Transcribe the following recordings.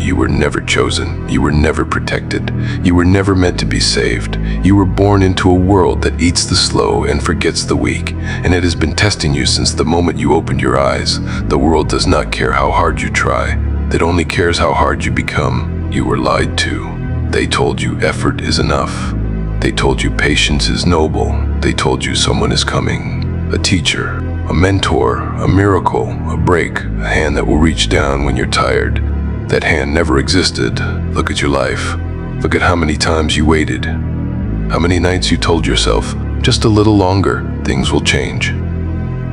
you were never chosen, you were never protected, you were never meant to be saved. You were born into a world that eats the slow and forgets the weak, and it has been testing you since the moment you opened your eyes. The world does not care how hard you try, it only cares how hard you become. You were lied to. They told you effort is enough. They told you patience is noble. They told you someone is coming, a teacher, a mentor, a miracle, a break, a hand that will reach down when you're tired. That hand never existed. Look at your life. Look at how many times you waited. How many nights you told yourself, just a little longer, things will change.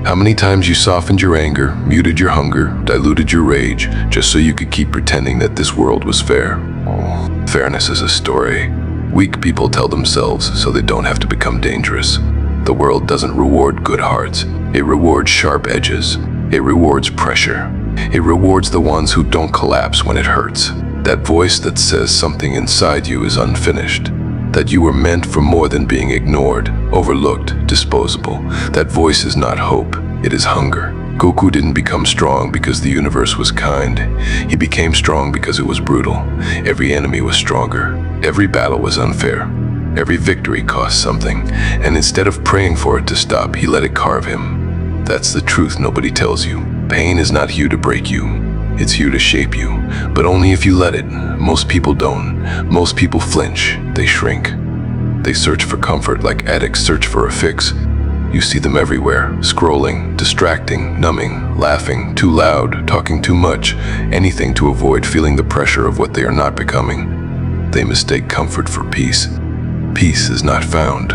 How many times you softened your anger, muted your hunger, diluted your rage, just so you could keep pretending that this world was fair. Oh, fairness is a story. Weak people tell themselves so they don't have to become dangerous. The world doesn't reward good hearts. It rewards sharp edges. It rewards pressure. It rewards the ones who don't collapse when it hurts. That voice that says something inside you is unfinished. That you were meant for more than being ignored, overlooked, disposable. That voice is not hope, it is hunger. Goku didn't become strong because the universe was kind. He became strong because it was brutal. Every enemy was stronger. Every battle was unfair. Every victory cost something. And instead of praying for it to stop, he let it carve him. That's the truth nobody tells you. Pain is not here to break you. It's here to shape you. But only if you let it. Most people don't. Most people flinch. They shrink. They search for comfort like addicts search for a fix. You see them everywhere, scrolling, distracting, numbing, laughing, too loud, talking too much, anything to avoid feeling the pressure of what they are not becoming. They mistake comfort for peace. Peace is not found.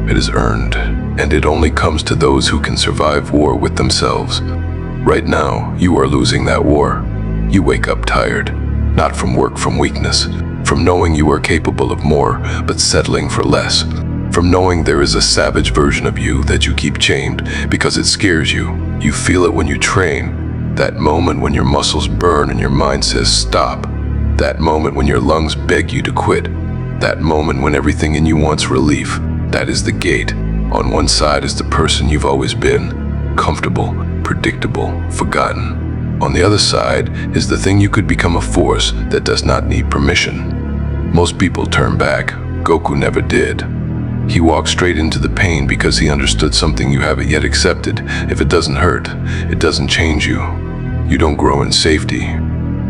It is earned, and it only comes to those who can survive war with themselves. Right now, you are losing that war. You wake up tired, not from work, from weakness, from knowing you are capable of more, but settling for less. From knowing there is a savage version of you that you keep chained because it scares you. You feel it when you train. That moment when your muscles burn and your mind says stop. That moment when your lungs beg you to quit. That moment when everything in you wants relief. That is the gate. On one side is the person you've always been. Comfortable, predictable, forgotten. On the other side is the thing you could become, a force that does not need permission. Most people turn back. Goku never did. He walked straight into the pain because he understood something you haven't yet accepted. If it doesn't hurt, it doesn't change you. You don't grow in safety.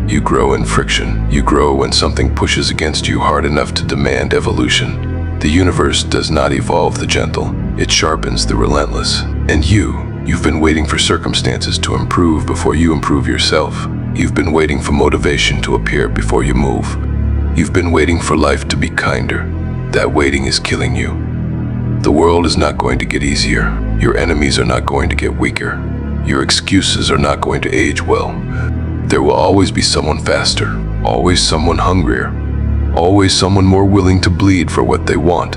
You grow in friction. You grow when something pushes against you hard enough to demand evolution. The universe does not evolve the gentle. It sharpens the relentless. And you've been waiting for circumstances to improve before you improve yourself. You've been waiting for motivation to appear before you move. You've been waiting for life to be kinder. That waiting is killing you. The world is not going to get easier. Your enemies are not going to get weaker. Your excuses are not going to age well. There will always be someone faster, always someone hungrier, always someone more willing to bleed for what they want.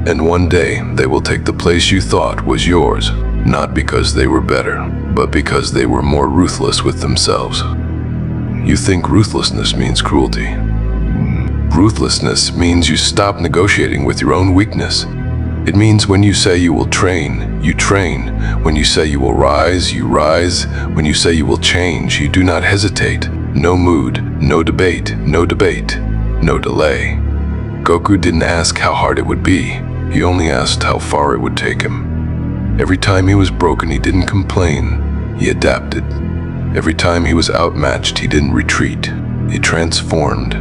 And one day, they will take the place you thought was yours, not because they were better, but because they were more ruthless with themselves. You think ruthlessness means cruelty. Ruthlessness means you stop negotiating with your own weakness. It means when you say you will train, you train. When you say you will rise, you rise. When you say you will change, you do not hesitate. No mood, no debate, no delay. Goku didn't ask how hard it would be. He only asked how far it would take him. Every time he was broken, he didn't complain. He adapted. Every time he was outmatched, he didn't retreat. He transformed.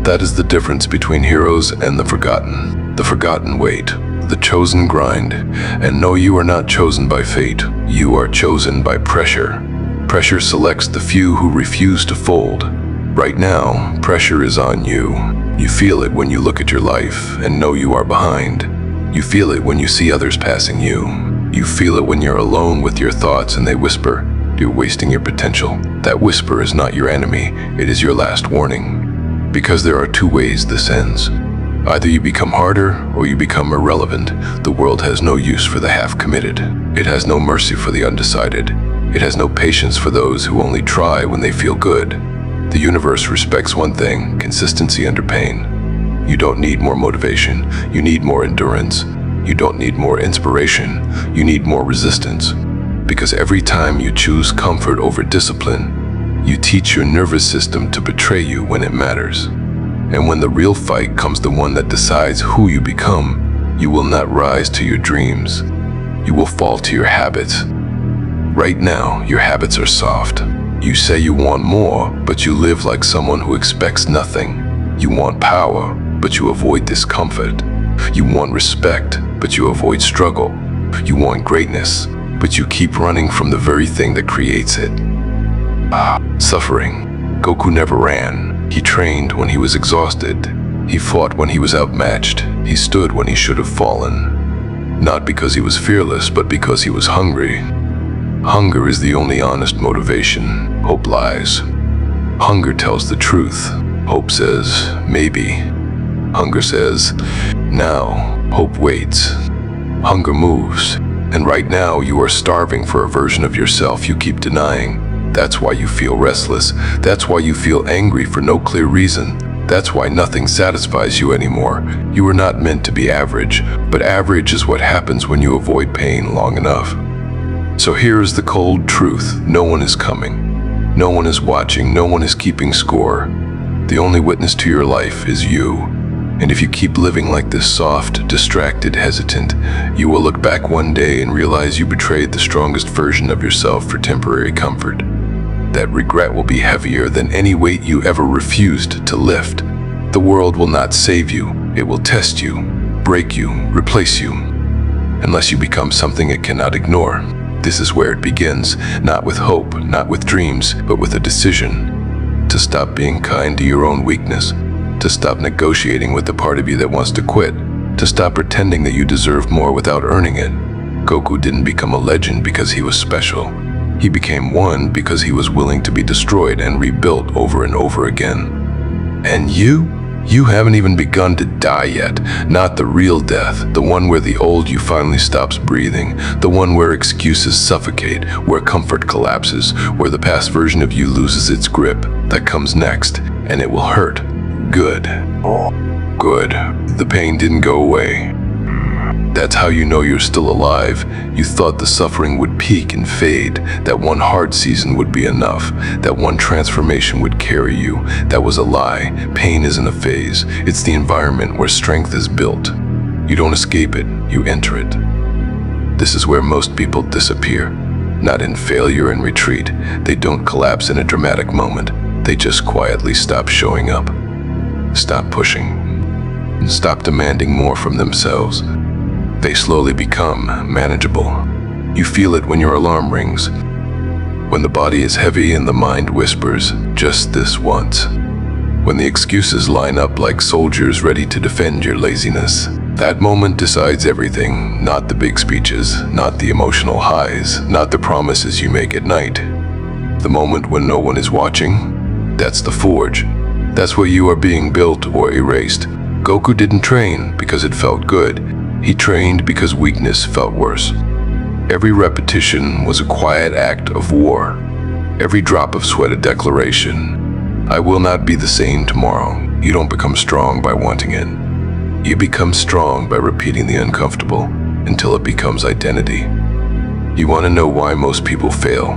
That is the difference between heroes and the forgotten wait. The chosen grind. And no, you are not chosen by fate. You are chosen by pressure. Pressure selects the few who refuse to fold. Right now, pressure is on you. You feel it when you look at your life and know you are behind. You feel it when you see others passing you. You feel it when you're alone with your thoughts and they whisper, "You're wasting your potential." That whisper is not your enemy, it is your last warning. Because there are two ways this ends. Either you become harder or you become irrelevant. The world has no use for the half-committed. It has no mercy for the undecided. It has no patience for those who only try when they feel good. The universe respects one thing: consistency under pain. You don't need more motivation. You need more endurance. You don't need more inspiration. You need more resistance. Because every time you choose comfort over discipline, You teach your nervous system to betray you when it matters. And when the real fight comes, the one that decides who you become, you will not rise to your dreams. You will fall to your habits. Right now, your habits are soft. You say you want more, but you live like someone who expects nothing. You want power, but you avoid discomfort. You want respect, but you avoid struggle. You want greatness, but you keep running from the very thing that creates it. Suffering. Goku never ran. He trained when he was exhausted. He fought when he was outmatched. He stood when he should have fallen. Not because he was fearless, but because he was hungry. Hunger is the only honest motivation. Hope lies. Hunger tells the truth. Hope says, maybe. Hunger says, now. Hope waits. Hunger moves. And right now, you are starving for a version of yourself you keep denying. That's why you feel restless. That's why you feel angry for no clear reason. That's why nothing satisfies you anymore. You were not meant to be average, but average is what happens when you avoid pain long enough. So here is the cold truth. No one is coming. No one is watching. No one is keeping score. The only witness to your life is you. And if you keep living like this soft, distracted, hesitant, you will look back one day and realize you betrayed the strongest version of yourself for temporary comfort. That regret will be heavier than any weight you ever refused to lift. The world will not save you. It will test you, break you, replace you, unless you become something it cannot ignore. This is where it begins, not with hope, not with dreams, but with a decision. To stop being kind to your own weakness, to stop negotiating with the part of you that wants to quit, to stop pretending that you deserve more without earning it. Goku didn't become a legend because he was special. He became one because he was willing to be destroyed and rebuilt over and over again. And you haven't even begun to die yet. Not the real death, the one where the old you finally stops breathing, the one where excuses suffocate, where comfort collapses, where the past version of you loses its grip. That comes next, and it will hurt. Good. Good. The pain didn't go away. That's how you know you're still alive. You thought the suffering would peak and fade, that one hard season would be enough, that one transformation would carry you. That was a lie. Pain isn't a phase. It's the environment where strength is built. You don't escape it, you enter it. This is where most people disappear. Not in failure and retreat. They don't collapse in a dramatic moment. They just quietly stop showing up. Stop pushing. And stop demanding more from themselves. They slowly become manageable. You feel it when your alarm rings, when the body is heavy and the mind whispers, just this once. When the excuses line up like soldiers ready to defend your laziness. That moment decides everything, not the big speeches, not the emotional highs, not the promises you make at night. The moment when no one is watching, that's the forge. That's where you are being built or erased. Goku didn't train because it felt good. He trained because weakness felt worse. Every repetition was a quiet act of war. Every drop of sweat a declaration. I will not be the same tomorrow. You don't become strong by wanting it. You become strong by repeating the uncomfortable until it becomes identity. You want to know why most people fail?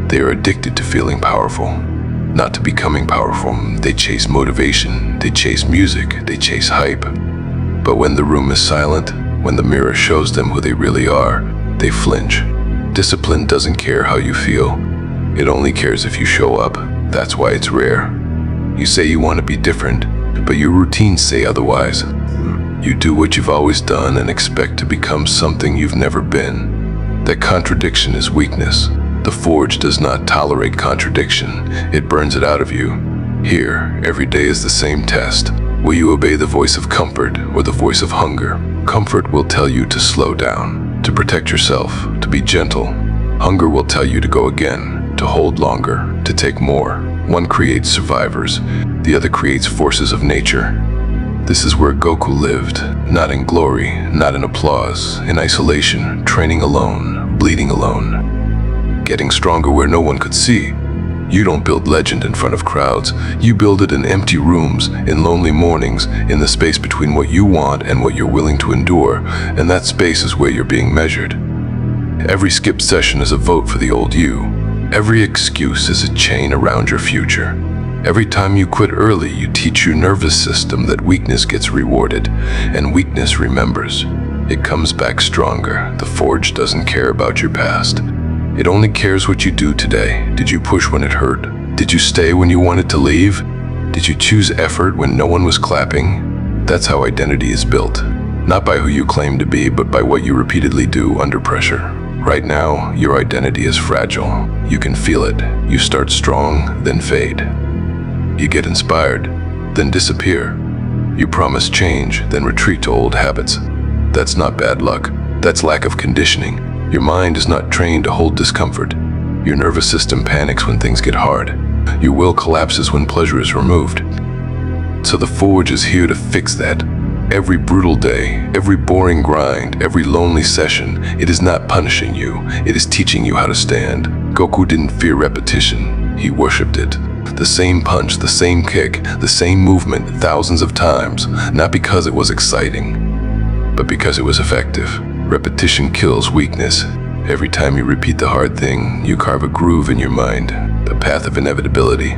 They are addicted to feeling powerful, not to becoming powerful. They chase motivation, they chase music, they chase hype. But when the room is silent, when the mirror shows them who they really are, they flinch. Discipline doesn't care how you feel. It only cares if you show up. That's why it's rare. You say you want to be different, but your routines say otherwise. You do what you've always done and expect to become something you've never been. That contradiction is weakness. The forge does not tolerate contradiction. It burns it out of you. Here, every day is the same test. Will you obey the voice of comfort or the voice of hunger? Comfort will tell you to slow down, to protect yourself, to be gentle. Hunger will tell you to go again, to hold longer, to take more. One creates survivors, the other creates forces of nature. This is where Goku lived, not in glory, not in applause, in isolation, training alone, bleeding alone. Getting stronger where no one could see. You don't build legend in front of crowds. You build it in empty rooms, in lonely mornings, in the space between what you want and what you're willing to endure, and that space is where you're being measured. Every skipped session is a vote for the old you. Every excuse is a chain around your future. Every time you quit early, you teach your nervous system that weakness gets rewarded, and weakness remembers. It comes back stronger. The forge doesn't care about your past. It only cares what you do today. Did you push when it hurt? Did you stay when you wanted to leave? Did you choose effort when no one was clapping? That's how identity is built. Not by who you claim to be, but by what you repeatedly do under pressure. Right now, your identity is fragile. You can feel it. You start strong, then fade. You get inspired, then disappear. You promise change, then retreat to old habits. That's not bad luck. That's lack of conditioning. Your mind is not trained to hold discomfort. Your nervous system panics when things get hard. Your will collapses when pleasure is removed. So the forge is here to fix that. Every brutal day, every boring grind, every lonely session, it is not punishing you, it is teaching you how to stand. Goku didn't fear repetition, he worshipped it. The same punch, the same kick, the same movement thousands of times, not because it was exciting, but because it was effective. Repetition kills weakness. Every time you repeat the hard thing, you carve a groove in your mind, a path of inevitability.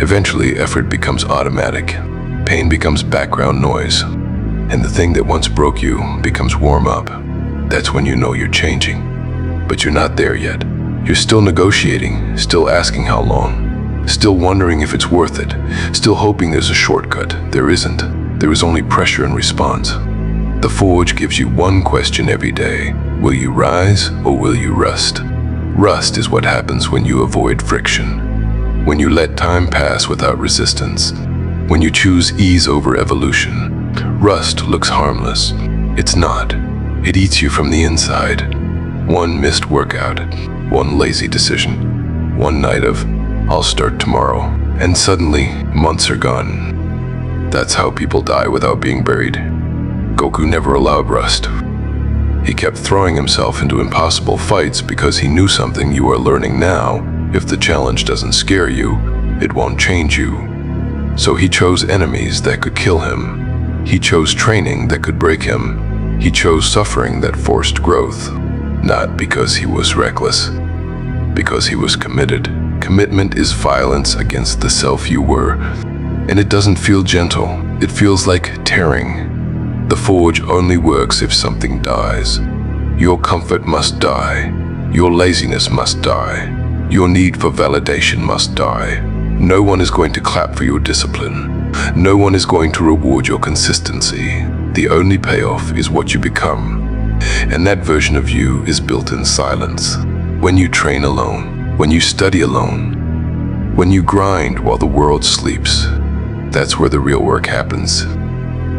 Eventually, effort becomes automatic. Pain becomes background noise. And the thing that once broke you becomes warm up. That's when you know you're changing. But you're not there yet. You're still negotiating, still asking how long, still wondering if it's worth it, still hoping there's a shortcut. There isn't. There is only pressure and response. The forge gives you one question every day. Will you rise or will you rust? Rust is what happens when you avoid friction, when you let time pass without resistance, when you choose ease over evolution. Rust looks harmless. It's not. It eats you from the inside. One missed workout, one lazy decision, one night of, I'll start tomorrow, and suddenly, months are gone. That's how people die without being buried. Goku never allowed rust. He kept throwing himself into impossible fights because he knew something you are learning now. If the challenge doesn't scare you, it won't change you. So he chose enemies that could kill him. He chose training that could break him. He chose suffering that forced growth. Not because he was reckless, because he was committed. Commitment is violence against the self you were, and it doesn't feel gentle. It feels like tearing. The forge only works if something dies. Your comfort must die. Your laziness must die. Your need for validation must die. No one is going to clap for your discipline. No one is going to reward your consistency. The only payoff is what you become. And that version of you is built in silence. When you train alone, when you study alone, when you grind while the world sleeps, that's where the real work happens.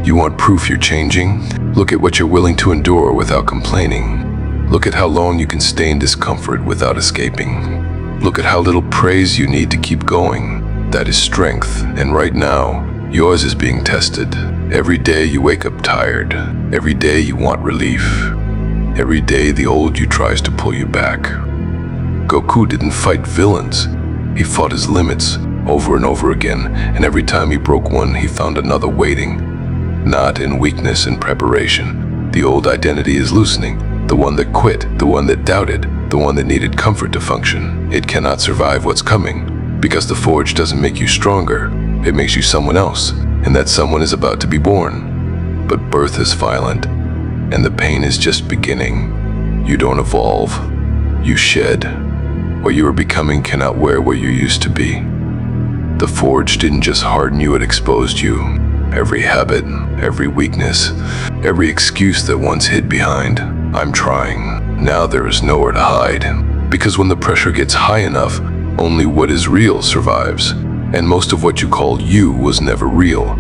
You want proof you're changing? Look at what you're willing to endure without complaining. Look at how long you can stay in discomfort without escaping. Look at how little praise you need to keep going. That is strength, and right now, yours is being tested. Every day you wake up tired. Every day you want relief. Every day the old you tries to pull you back. Goku didn't fight villains. He fought his limits over and over again, and every time he broke one, he found another waiting. Not in weakness and preparation. The old identity is loosening. The one that quit, the one that doubted, the one that needed comfort to function. It cannot survive what's coming. Because the forge doesn't make you stronger, it makes you someone else, and that someone is about to be born. But birth is violent, and the pain is just beginning. You don't evolve, you shed. What you are becoming cannot wear what you used to be. The forge didn't just harden you, it exposed you. Every habit, every weakness, every excuse that once hid behind. I'm trying. Now there is nowhere to hide. Because when the pressure gets high enough, only what is real survives, and most of what you called you was never real.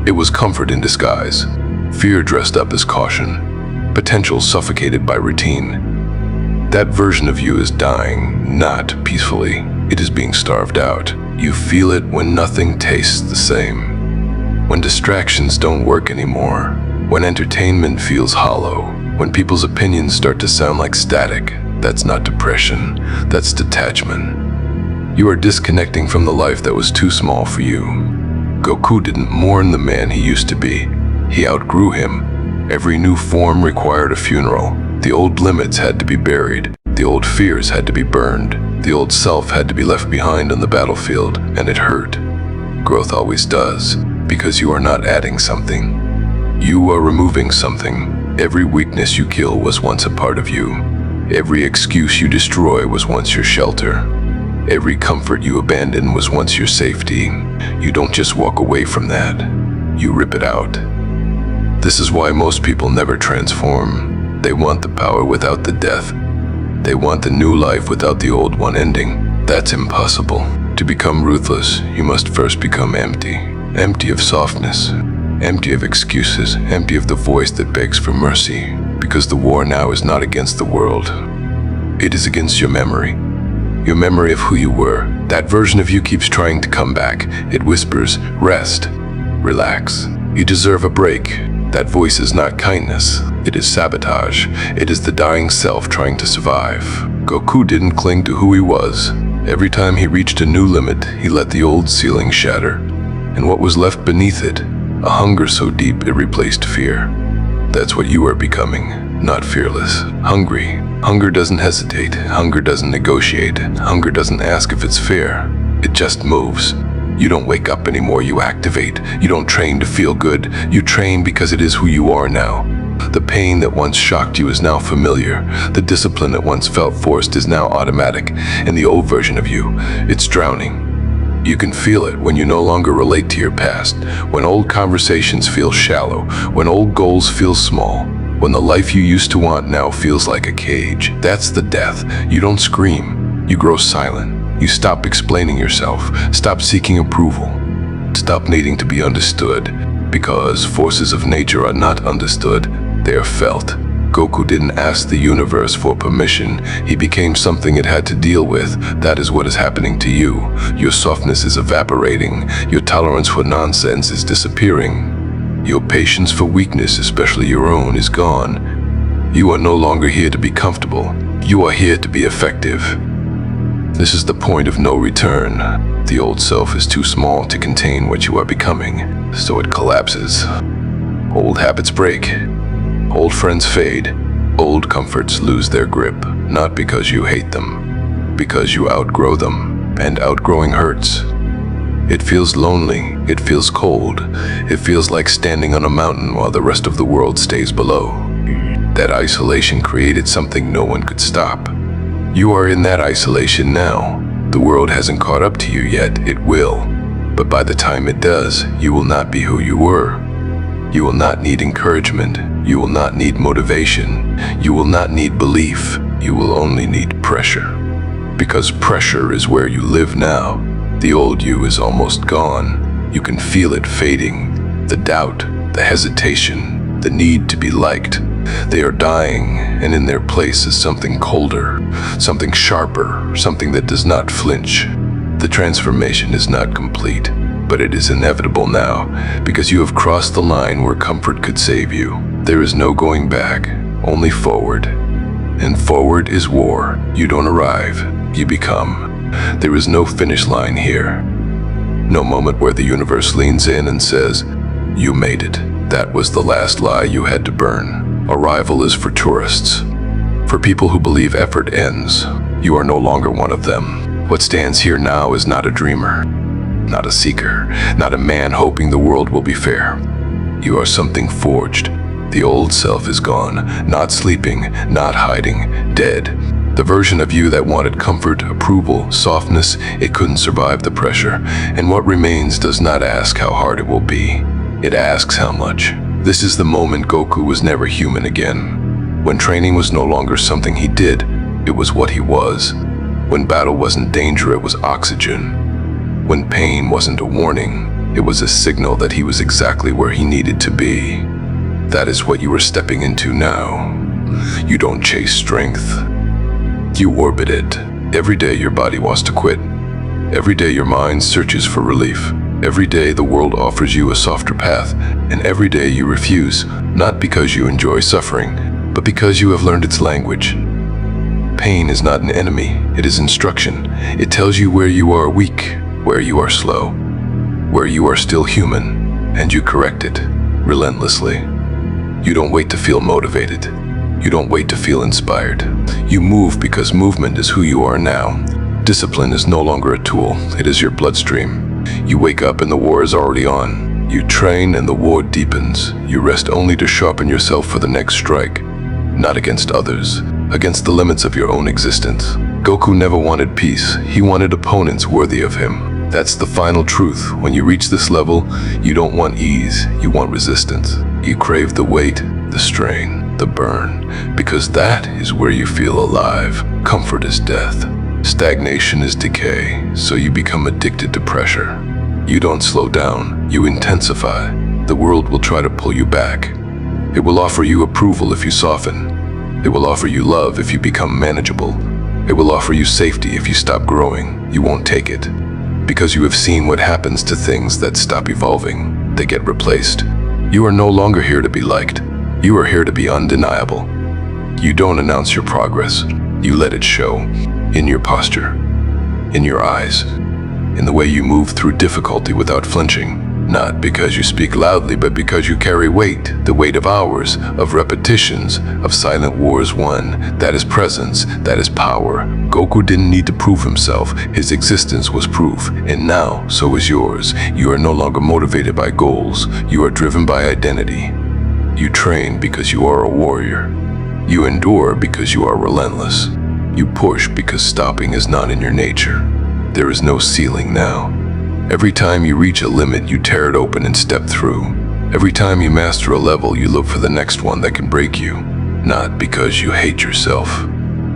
It was comfort in disguise, fear dressed up as caution, potential suffocated by routine. That version of you is dying, not peacefully. It is being starved out. You feel it when nothing tastes the same, when distractions don't work anymore, when entertainment feels hollow, when people's opinions start to sound like static. That's not depression, that's detachment. You are disconnecting from the life that was too small for you. Goku didn't mourn the man he used to be. He outgrew him. Every new form required a funeral. The old limits had to be buried. The old fears had to be burned. The old self had to be left behind on the battlefield, and it hurt. Growth always does, because you are not adding something. You are removing something. Every weakness you kill was once a part of you. Every excuse you destroy was once your shelter. Every comfort you abandon was once your safety. You don't just walk away from that. You rip it out. This is why most people never transform. They want the power without the death. They want the new life without the old one ending. That's impossible. To become ruthless, you must first become empty. Empty of softness. Empty of excuses. Empty of the voice that begs for mercy. Because the war now is not against the world. It is against your memory. Your memory of who you were. That version of you keeps trying to come back. It whispers, rest, relax. You deserve a break. That voice is not kindness. It is sabotage. It is the dying self trying to survive. Goku didn't cling to who he was. Every time he reached a new limit, he let the old ceiling shatter. And what was left beneath it? A hunger so deep it replaced fear. That's what you are becoming, not fearless. Hungry. Hunger doesn't hesitate. Hunger doesn't negotiate. Hunger doesn't ask if it's fair. It just moves. You don't wake up anymore, you activate. You don't train to feel good. You train because it is who you are now. The pain that once shocked you is now familiar. The discipline that once felt forced is now automatic. And the old version of you, it's drowning. You can feel it when you no longer relate to your past, when old conversations feel shallow, when old goals feel small, when the life you used to want now feels like a cage. That's the death. You don't scream. You grow silent. You stop explaining yourself. Stop seeking approval. Stop needing to be understood. Because forces of nature are not understood. They are felt. Goku didn't ask the universe for permission. He became something it had to deal with. That is what is happening to you. Your softness is evaporating. Your tolerance for nonsense is disappearing. Your patience for weakness, especially your own, is gone. You are no longer here to be comfortable. You are here to be effective. This is the point of no return. The old self is too small to contain what you are becoming, so it collapses. Old habits break. Old friends fade. Old comforts lose their grip, not because you hate them, because you outgrow them, and outgrowing hurts. It feels lonely, it feels cold, it feels like standing on a mountain while the rest of the world stays below. That isolation created something no one could stop. You are in that isolation now. The world hasn't caught up to you yet, it will. But by the time it does, you will not be who you were. You will not need encouragement. You will not need motivation. You will not need belief. You will only need pressure. Because pressure is where you live now. The old you is almost gone. You can feel it fading. The doubt, the hesitation, the need to be liked. They are dying, and in their place is something colder, something sharper, something that does not flinch. The transformation is not complete, but it is inevitable now, because you have crossed the line where comfort could save you. There is no going back, only forward. And forward is war. You don't arrive, you become. There is no finish line here. No moment where the universe leans in and says, "You made it." That was the last lie you had to burn. Arrival is for tourists. For people who believe effort ends. You are no longer one of them. What stands here now is not a dreamer, not a seeker, not a man hoping the world will be fair. You are something forged. The old self is gone, not sleeping, not hiding, dead. The version of you that wanted comfort, approval, softness, it couldn't survive the pressure. And what remains does not ask how hard it will be. It asks how much. This is the moment Goku was never human again. When training was no longer something he did, it was what he was. When battle wasn't danger, it was oxygen. When pain wasn't a warning, it was a signal that he was exactly where he needed to be. That is what you are stepping into now. You don't chase strength. You orbit it. Every day your body wants to quit. Every day your mind searches for relief. Every day the world offers you a softer path. And every day you refuse, not because you enjoy suffering, but because you have learned its language. Pain is not an enemy, it is instruction. It tells you where you are weak, where you are slow, where you are still human, and you correct it, relentlessly. You don't wait to feel motivated. You don't wait to feel inspired. You move because movement is who you are now. Discipline is no longer a tool, it is your bloodstream. You wake up and the war is already on. You train and the war deepens. You rest only to sharpen yourself for the next strike. Not against others, against the limits of your own existence. Goku never wanted peace, he wanted opponents worthy of him. That's the final truth. When you reach this level, you don't want ease, you want resistance. You crave the weight, the strain, the burn, because that is where you feel alive. Comfort is death. Stagnation is decay, so you become addicted to pressure. You don't slow down, you intensify. The world will try to pull you back. It will offer you approval if you soften. It will offer you love if you become manageable. It will offer you safety if you stop growing. You won't take it. Because you have seen what happens to things that stop evolving. They get replaced. You are no longer here to be liked. You are here to be undeniable. You don't announce your progress. You let it show. In your posture. In your eyes. In the way you move through difficulty without flinching. Not because you speak loudly, but because you carry weight, the weight of hours, of repetitions, of silent wars won. That is presence, that is power. Goku didn't need to prove himself, his existence was proof, and now, so is yours. You are no longer motivated by goals, you are driven by identity. You train because you are a warrior. You endure because you are relentless. You push because stopping is not in your nature. There is no ceiling now. Every time you reach a limit, you tear it open and step through. Every time you master a level, you look for the next one that can break you. Not because you hate yourself,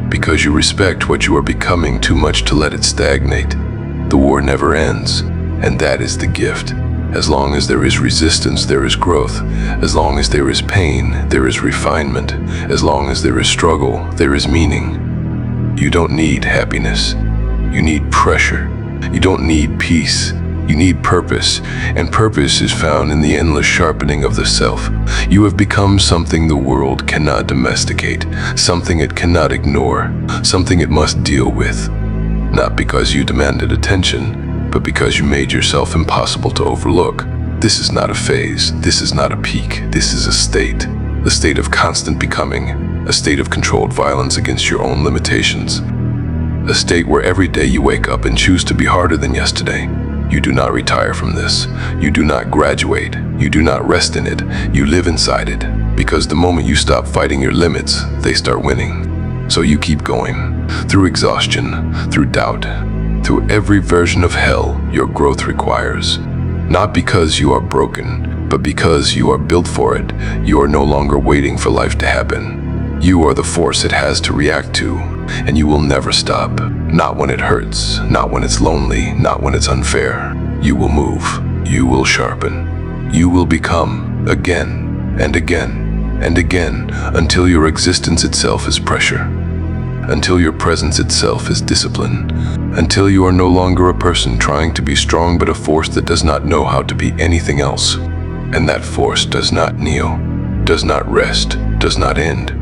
because you respect what you are becoming too much to let it stagnate. The war never ends, and that is the gift. As long as there is resistance, there is growth. As long as there is pain, there is refinement. As long as there is struggle, there is meaning. You don't need happiness. You need pressure. You don't need peace. You need purpose, and purpose is found in the endless sharpening of the self. You have become something the world cannot domesticate, something it cannot ignore, something it must deal with. Not because you demanded attention, but because you made yourself impossible to overlook. This is not a phase, this is not a peak, this is a state of constant becoming, a state of controlled violence against your own limitations. A state where every day you wake up and choose to be harder than yesterday. You do not retire from this. You do not graduate. You do not rest in it. You live inside it. Because the moment you stop fighting your limits, they start winning. So you keep going. Through exhaustion, through doubt, through every version of hell your growth requires. Not because you are broken, but because you are built for it. You are no longer waiting for life to happen. You are the force it has to react to. And you will never stop. Not when it hurts, not when it's lonely, not when it's unfair. You will move, you will sharpen. You will become, again, and again, and again, until your existence itself is pressure. Until your presence itself is discipline. Until you are no longer a person trying to be strong, but a force that does not know how to be anything else. And that force does not kneel, does not rest, does not end.